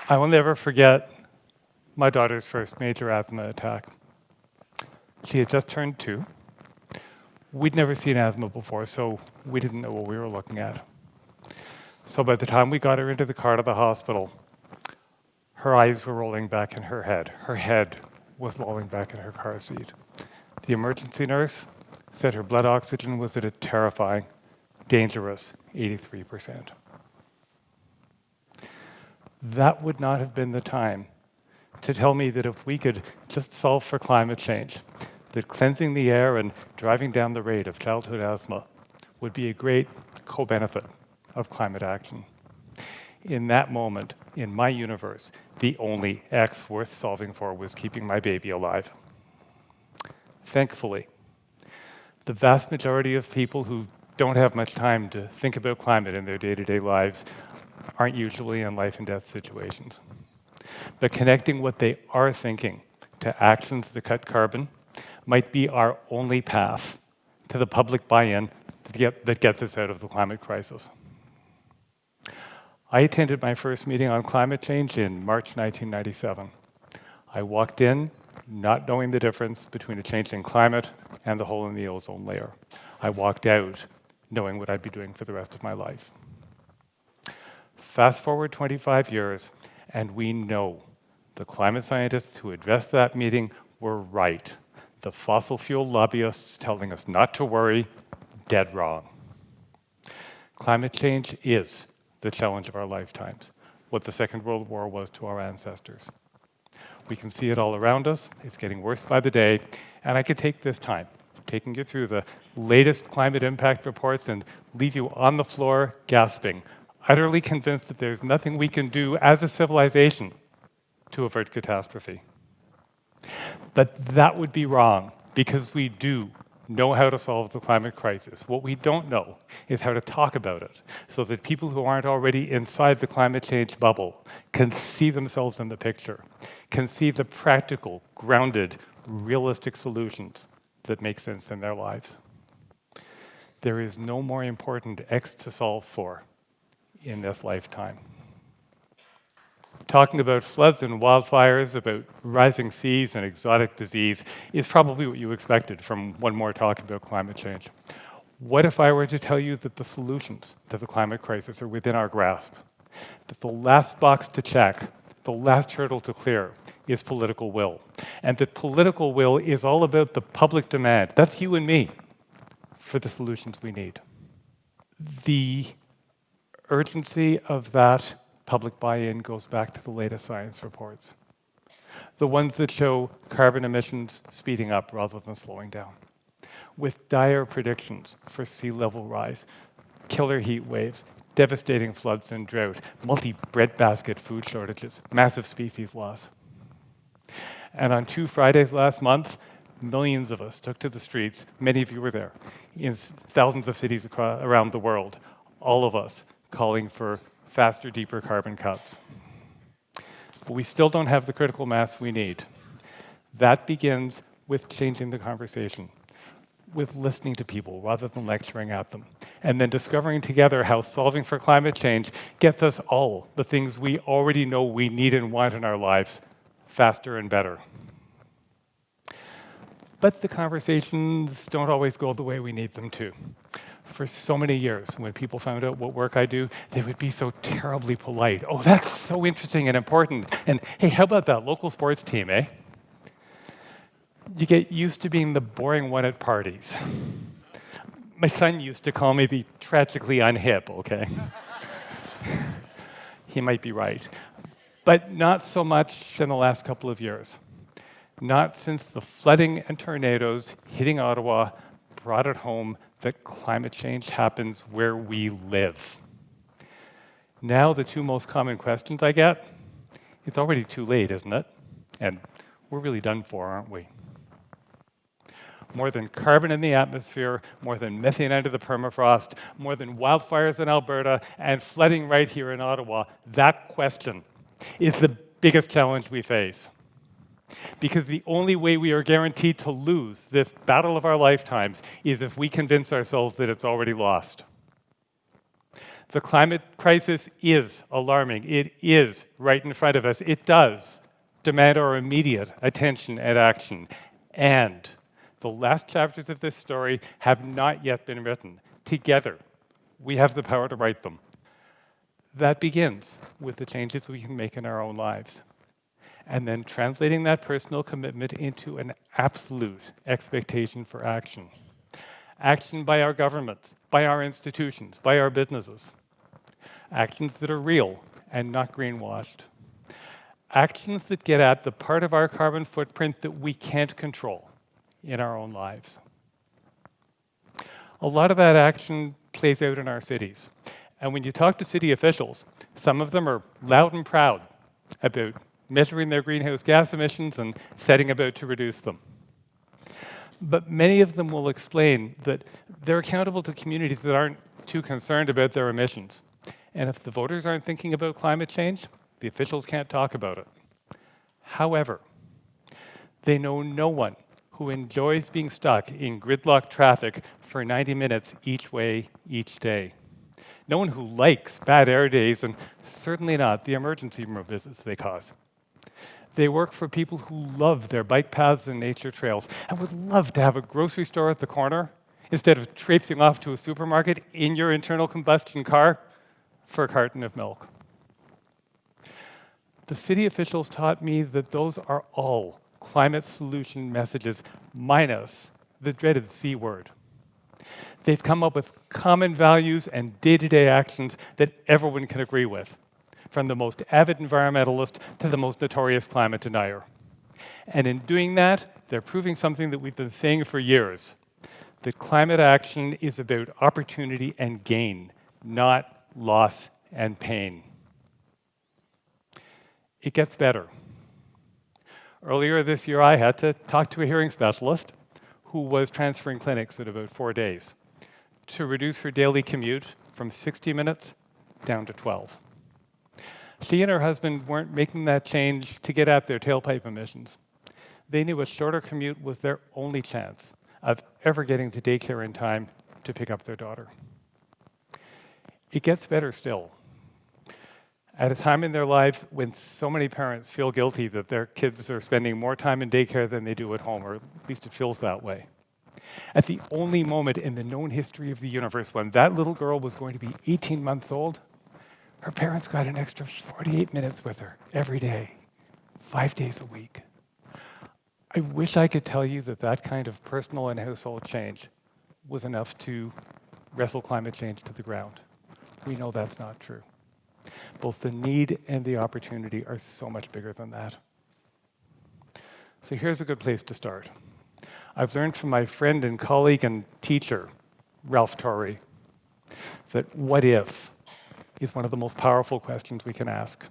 I will never forget my daughter's first major asthma attack. She had just turned 2. We'd never seen asthma before, so we didn't know what we were looking at. So by the time we got her into the car to the hospital, her eyes were rolling back in her head. Her head was lolling back in her car seat. The emergency nurse said her blood oxygen was at a terrifying, dangerous 83%. That would not have been the time to tell me that if we could just solve for climate change, that cleansing the air and driving down the rate of childhood asthma would be a great co-benefit of climate action. In that moment, in my universe, the only X worth solving for was keeping my baby alive. Thankfully, the vast majority of people who don't have much time to think about climate in their day-to-day lives aren't usually in life and death situations. But connecting what they are thinking to actions that cut carbon might be our only path to the public buy-in that gets us out of the climate crisis. I attended my first meeting on climate change in March 1997. I walked in not knowing the difference between a changing climate and the hole in the ozone layer. I walked out knowing what I'd be doing for the rest of my life. Fast forward 25 years, and we know the climate scientists who addressed that meeting were right. The fossil fuel lobbyists telling us not to worry, dead wrong. Climate change is the challenge of our lifetimes, what the Second World War was to our ancestors. We can see it all around us. It's getting worse by the day, and I could take this time, taking you through the latest climate impact reports and leave you on the floor gasping, utterly convinced that there's nothing we can do as a civilization to avert catastrophe. But that would be wrong, because we do know how to solve the climate crisis. What we don't know is how to talk about it, so that people who aren't already inside the climate change bubble can see themselves in the picture, can see the practical, grounded, realistic solutions that make sense in their lives. There is no more important X to solve for in this lifetime. Talking about floods and wildfires, about rising seas and exotic disease is probably what you expected from one more talk about climate change. What if I were to tell you that the solutions to the climate crisis are within our grasp? That the last box to check, the last hurdle to clear, is political will. And that political will is all about the public demand, that's you and me, for the solutions we need. The urgency of that public buy-in goes back to the latest science reports. The ones that show carbon emissions speeding up rather than slowing down. With dire predictions for sea level rise, killer heat waves, devastating floods and drought, multi-breadbasket food shortages, massive species loss. And on 2 Fridays last month, millions of us took to the streets, many of you were there, in thousands of cities around the world, all of us calling for faster, deeper carbon cuts. But we still don't have the critical mass we need. That begins with changing the conversation, with listening to people rather than lecturing at them, and then discovering together how solving for climate change gets us all the things we already know we need and want in our lives faster and better. But the conversations don't always go the way we need them to. For so many years, when people found out what work I do, they would be so terribly polite. Oh, that's so interesting and important. And hey, how about that local sports team, eh? You get used to being the boring one at parties. My son used to call me the tragically unhip, okay? He might be right. But not so much in the last couple of years. Not since the flooding and tornadoes hitting Ottawa brought it home that climate change happens where we live. Now, the 2 most common questions I get, it's already too late, isn't it? And we're really done for, aren't we? More than carbon in the atmosphere, more than methane under the permafrost, more than wildfires in Alberta, and flooding right here in Ottawa, that question is the biggest challenge we face. Because the only way we are guaranteed to lose this battle of our lifetimes is if we convince ourselves that it's already lost. The climate crisis is alarming. It is right in front of us. It does demand our immediate attention and action. And the last chapters of this story have not yet been written. Together, we have the power to write them. That begins with the changes we can make in our own lives, and then translating that personal commitment into an absolute expectation for action. Action by our governments, by our institutions, by our businesses. Actions that are real and not greenwashed. Actions that get at the part of our carbon footprint that we can't control in our own lives. A lot of that action plays out in our cities. And when you talk to city officials, some of them are loud and proud about measuring their greenhouse gas emissions and setting about to reduce them. But many of them will explain that they're accountable to communities that aren't too concerned about their emissions. And if the voters aren't thinking about climate change, the officials can't talk about it. However, they know no one who enjoys being stuck in gridlock traffic for 90 minutes each way, each day. No one who likes bad air days, and certainly not the emergency room visits they cause. They work for people who love their bike paths and nature trails and would love to have a grocery store at the corner instead of traipsing off to a supermarket in your internal combustion car for a carton of milk. The city officials taught me that those are all climate solution messages minus the dreaded C word. They've come up with common values and day-to-day actions that everyone can agree with, from the most avid environmentalist to the most notorious climate denier. And in doing that, they're proving something that we've been saying for years, that climate action is about opportunity and gain, not loss and pain. It gets better. Earlier this year, I had to talk to a hearing specialist who was transferring clinics in about 4 days to reduce her daily commute from 60 minutes down to 12. She and her husband weren't making that change to get at their tailpipe emissions. They knew a shorter commute was their only chance of ever getting to daycare in time to pick up their daughter. It gets better still. At a time in their lives when so many parents feel guilty that their kids are spending more time in daycare than they do at home, or at least it feels that way. At the only moment in the known history of the universe when that little girl was going to be 18 months old, her parents got an extra 48 minutes with her every day, 5 days a week. I wish I could tell you that that kind of personal and household change was enough to wrestle climate change to the ground. We know that's not true. Both the need and the opportunity are so much bigger than that. So here's a good place to start. I've learned from my friend and colleague and teacher, Ralph Torrey, that what if is one of the most powerful questions we can ask.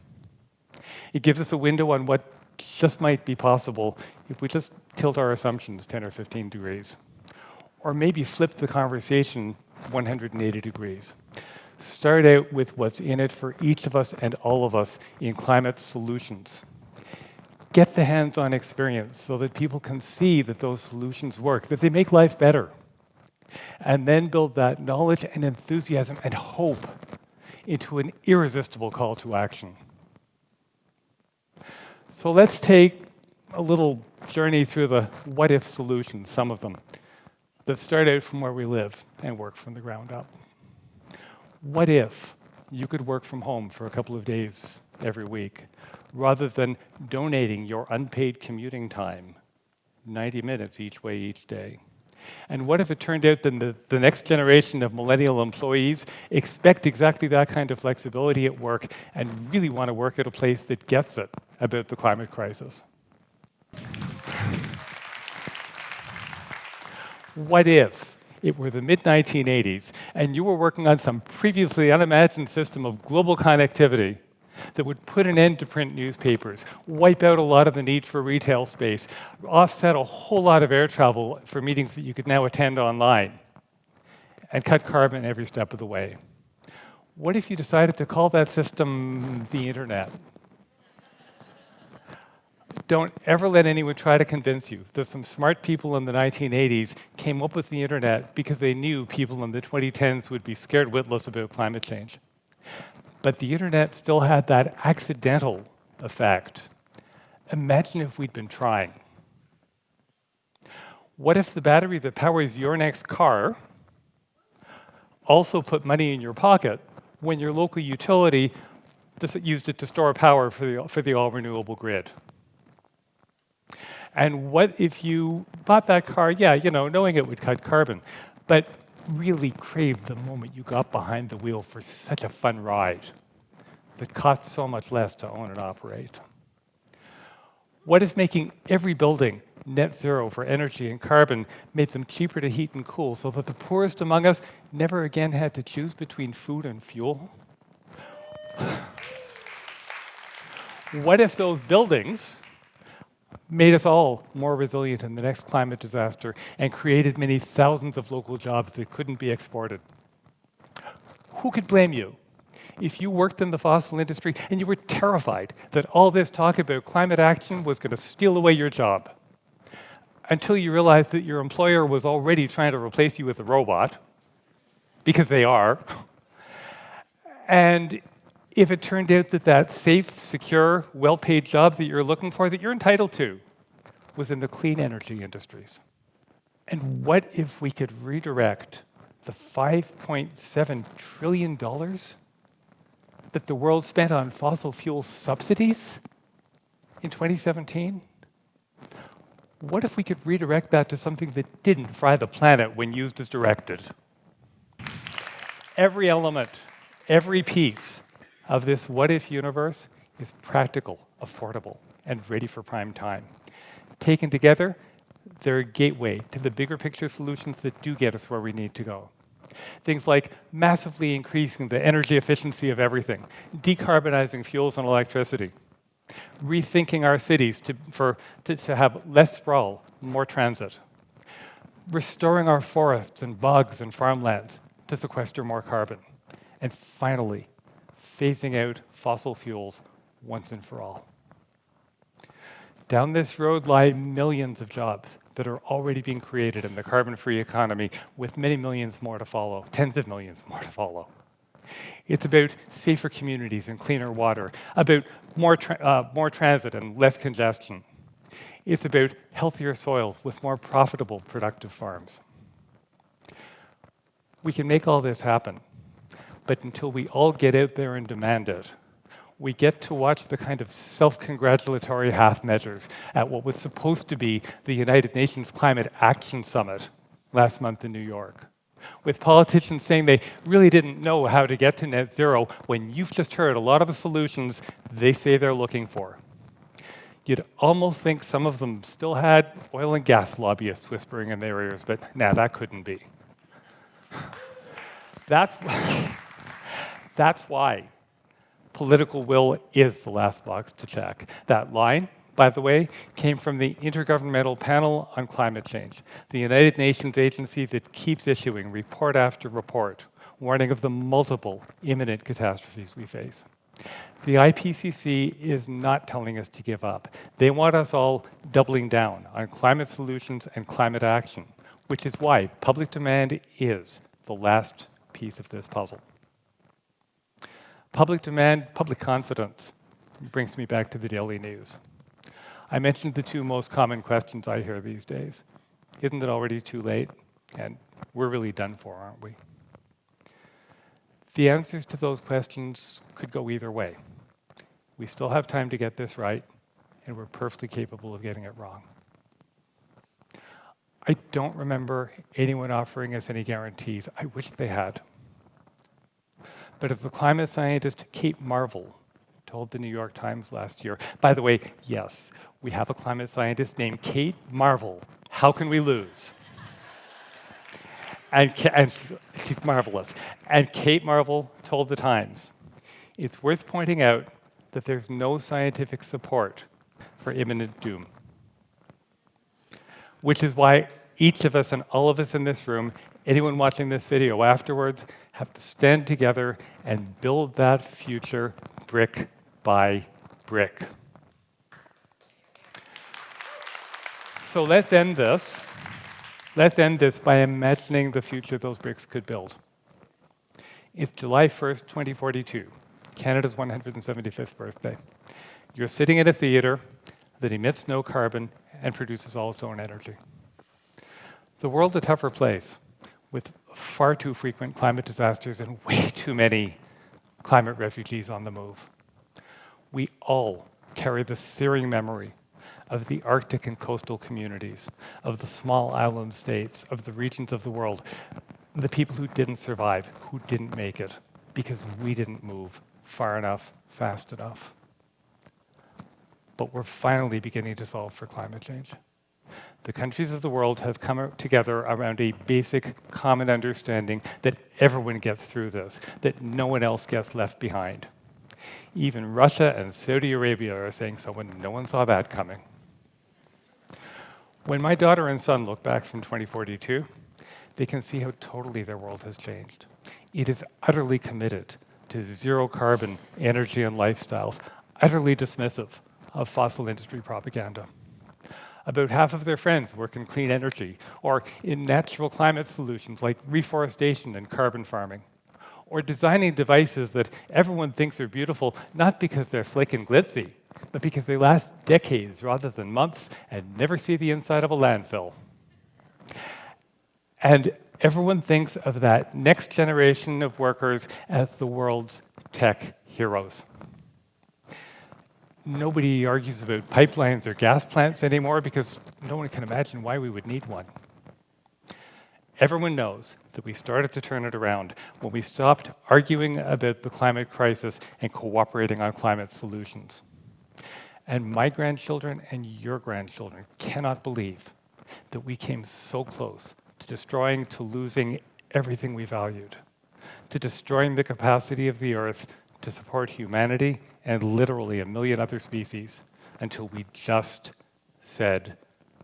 It gives us a window on what just might be possible if we just tilt our assumptions 10 or 15 degrees, or maybe flip the conversation 180 degrees. Start out with what's in it for each of us and all of us in climate solutions. Get the hands-on experience so that people can see that those solutions work, that they make life better. And then build that knowledge and enthusiasm and hope into an irresistible call to action. So let's take a little journey through the what-if solutions, some of them, that start out from where we live and work from the ground up. What if you could work from home for a couple of days every week, rather than donating your unpaid commuting time, 90 minutes each way each day? And what if it turned out that the next generation of millennial employees expect exactly that kind of flexibility at work and really want to work at a place that gets it about the climate crisis? What if it were the mid-1980s and you were working on some previously unimagined system of global connectivity that would put an end to print newspapers, wipe out a lot of the need for retail space, offset a whole lot of air travel for meetings that you could now attend online, and cut carbon every step of the way? What if you decided to call that system the internet? Don't ever let anyone try to convince you that some smart people in the 1980s came up with the internet because they knew people in the 2010s would be scared witless about climate change. But the internet still had that accidental effect. Imagine if we'd been trying. What if the battery that powers your next car also put money in your pocket when your local utility used it to store power for the all-renewable grid? And what if you bought that car, knowing it would cut carbon, but really craved the moment you got behind the wheel for such a fun ride that cost so much less to own and operate? What if making every building net zero for energy and carbon made them cheaper to heat and cool so that the poorest among us never again had to choose between food and fuel? What if those buildings made us all more resilient in the next climate disaster and created many thousands of local jobs that couldn't be exported? Who could blame you if you worked in the fossil industry and you were terrified that all this talk about climate action was going to steal away your job, until you realized that your employer was already trying to replace you with a robot, because they are, and if it turned out that that safe, secure, well-paid job that you're looking for, that you're entitled to, was in the clean energy industries? And what if we could redirect the $5.7 trillion that the world spent on fossil fuel subsidies in 2017? What if we could redirect that to something that didn't fry the planet when used as directed? Every element, every piece of this what-if universe is practical, affordable, and ready for prime time. Taken together, they're a gateway to the bigger picture solutions that do get us where we need to go. Things like massively increasing the energy efficiency of everything, decarbonizing fuels and electricity, rethinking our cities to have less sprawl, more transit, restoring our forests and bogs and farmlands to sequester more carbon, and finally, phasing out fossil fuels once and for all. Down this road lie millions of jobs that are already being created in the carbon-free economy, with many millions more to follow, tens of millions more to follow. It's about safer communities and cleaner water, about more transit and less congestion. It's about healthier soils with more profitable, productive farms. We can make all this happen, but until we all get out there and demand it, we get to watch the kind of self-congratulatory half measures at what was supposed to be the United Nations Climate Action Summit last month in New York, with politicians saying they really didn't know how to get to net zero when you've just heard a lot of the solutions they say they're looking for. You'd almost think some of them still had oil and gas lobbyists whispering in their ears, but nah, that couldn't be. That's why political will is the last box to check. That line, by the way, came from the Intergovernmental Panel on Climate Change, the United Nations agency that keeps issuing report after report, warning of the multiple imminent catastrophes we face. The IPCC is not telling us to give up. They want us all doubling down on climate solutions and climate action, which is why public demand is the last piece of this puzzle. Public demand, public confidence brings me back to the daily news. I mentioned the two most common questions I hear these days. Isn't it already too late? And we're really done for, aren't we? The answers to those questions could go either way. We still have time to get this right, and we're perfectly capable of getting it wrong. I don't remember anyone offering us any guarantees. I wish they had. But as the climate scientist Kate Marvel told the New York Times last year, by the way, yes, we have a climate scientist named Kate Marvel. How can we lose? And she's marvelous. And Kate Marvel told the Times, it's worth pointing out that there's no scientific support for imminent doom. Which is why each of us and all of us in this room, anyone watching this video afterwards, have to stand together and build that future brick by brick. So let's end this. Let's end this by imagining the future those bricks could build. It's July 1st, 2042, Canada's 175th birthday. You're sitting in a theater that emits no carbon and produces all its own energy. The world's a tougher place, with far too frequent climate disasters and way too many climate refugees on the move. We all carry the searing memory of the Arctic and coastal communities, of the small island states, of the regions of the world, the people who didn't survive, who didn't make it, because we didn't move far enough, fast enough. But we're finally beginning to solve for climate change. The countries of the world have come together around a basic common understanding that everyone gets through this, that no one else gets left behind. Even Russia and Saudi Arabia are saying so, and no one saw that coming. When my daughter and son look back from 2042, they can see how totally their world has changed. It is utterly committed to zero carbon energy and lifestyles, utterly dismissive of fossil industry propaganda. About half of their friends work in clean energy or in natural climate solutions like reforestation and carbon farming, or designing devices that everyone thinks are beautiful, not because they're slick and glitzy, but because they last decades rather than months and never see the inside of a landfill. And everyone thinks of that next generation of workers as the world's tech heroes. Nobody argues about pipelines or gas plants anymore because no one can imagine why we would need one. Everyone knows that we started to turn it around when we stopped arguing about the climate crisis and cooperating on climate solutions. And my grandchildren and your grandchildren cannot believe that we came so close to destroying, to losing everything we valued, to destroying the capacity of the Earth to support humanity and literally a million other species until we just said,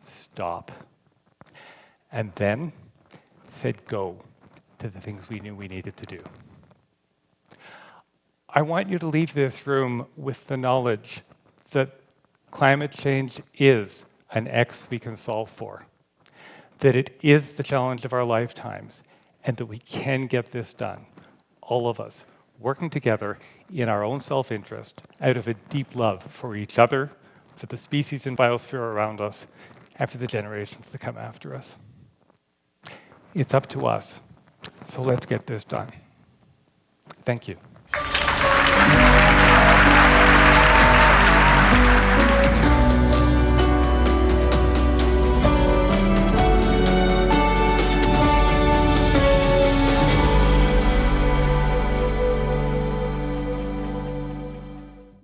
stop. And then said go to the things we knew we needed to do. I want you to leave this room with the knowledge that climate change is an X we can solve for, that it is the challenge of our lifetimes, and that we can get this done, all of us, working together in our own self-interest, out of a deep love for each other, for the species and biosphere around us, and for the generations to come after us. It's up to us, so let's get this done. Thank you.